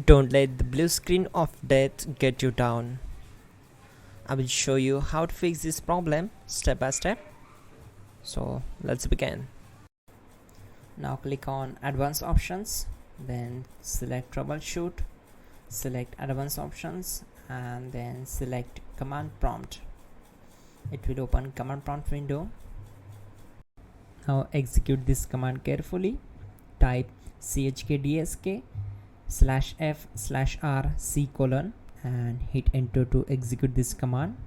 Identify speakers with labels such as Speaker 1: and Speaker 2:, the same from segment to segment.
Speaker 1: Don't let the blue screen of death get you down. I will show you how to fix this problem step by step. So let's begin. Now click on advanced options, then select troubleshoot, select advanced options and then select command prompt. It will open command prompt window. Now execute this command carefully. Type chkdsk /f/r c : and hit enter to execute this command.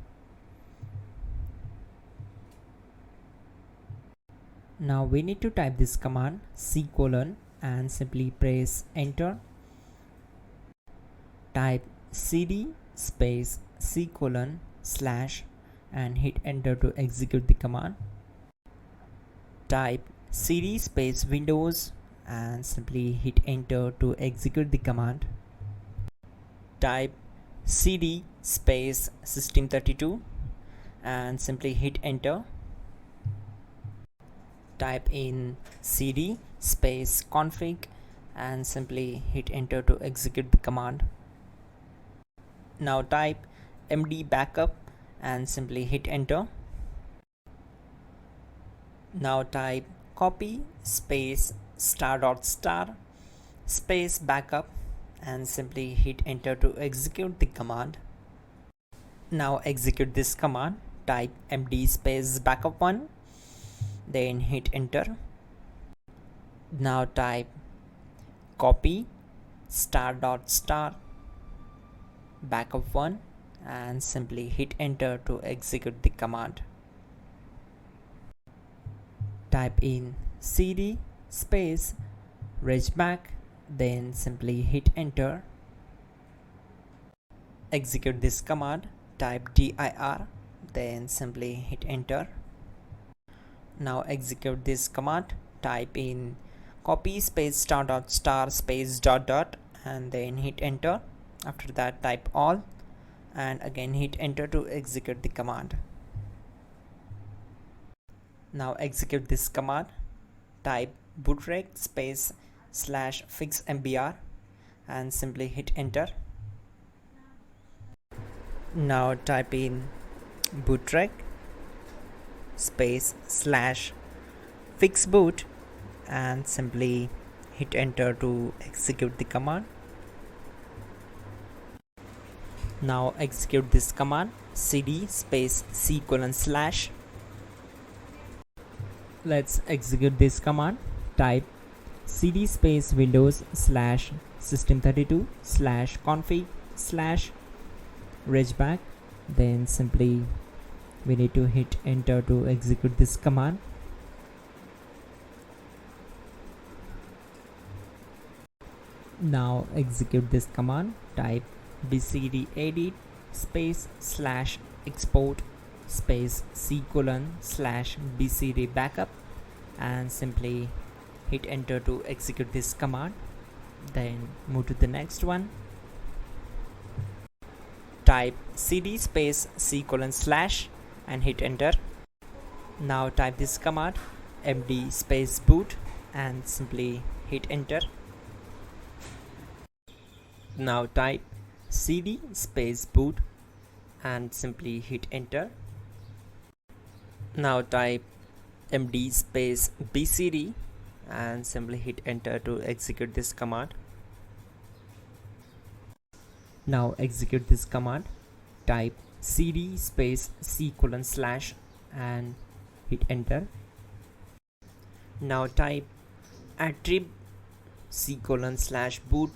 Speaker 1: Now we need to type this command c : and simply press enter. Type cd space c : / and hit enter to execute the command. Type cd space windows and simply hit enter to execute the command. Type cd space system32 and simply hit enter. Type in cd space config and simply hit enter to execute the command. Now type md backup and simply hit enter. Now type copy space ** space backup and simply hit enter to execute the command. Now execute this command. Type md space backup1, then hit enter. Now type copy ** backup1 and simply hit enter to execute the command. Type in cd space regback, then simply hit enter. Execute this command. Type dir, then simply hit enter. Now execute this command. Type in copy space ** space ... and then hit enter. After that type all and again hit enter to execute the command. Now execute this command. Type bootrec space /fixmbr and simply hit enter. Now type in bootrec space /fixboot and simply hit enter to execute the command. Now execute this command cd space c : /. Let's execute this command. Type cd space windows /system32 /config /regback, then simply we need to hit enter to execute this command. Now execute this command. Type bcd edit space /export space c : /bcd backup and simply hit enter to execute this command. Then move to the next one. Type cd space c : / and hit enter. Now type this command md space boot and simply hit enter. Now type cd space boot and simply hit enter. Now type md space bcd and simply hit enter to execute this command. Now execute this command. Type cd space c : / and hit enter. Now type attrib c : /boot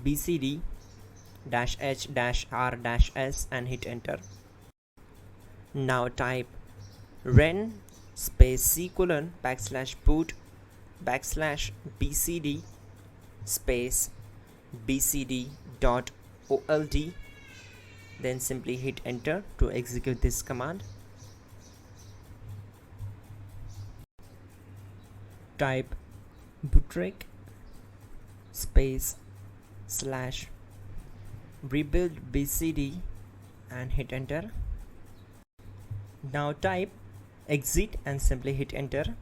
Speaker 1: /bcd -h -r -s and hit enter. Now type ren space c : /boot /bcd space bcd.old, then simply hit enter to execute this command. Type bootrec space /rebuild bcd and hit enter. Now type exit and simply hit enter.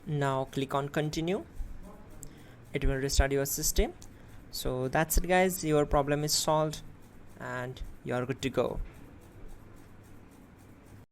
Speaker 1: Now click on continue. It will restart your system. So that's it guys, your problem is solved and you are good to go.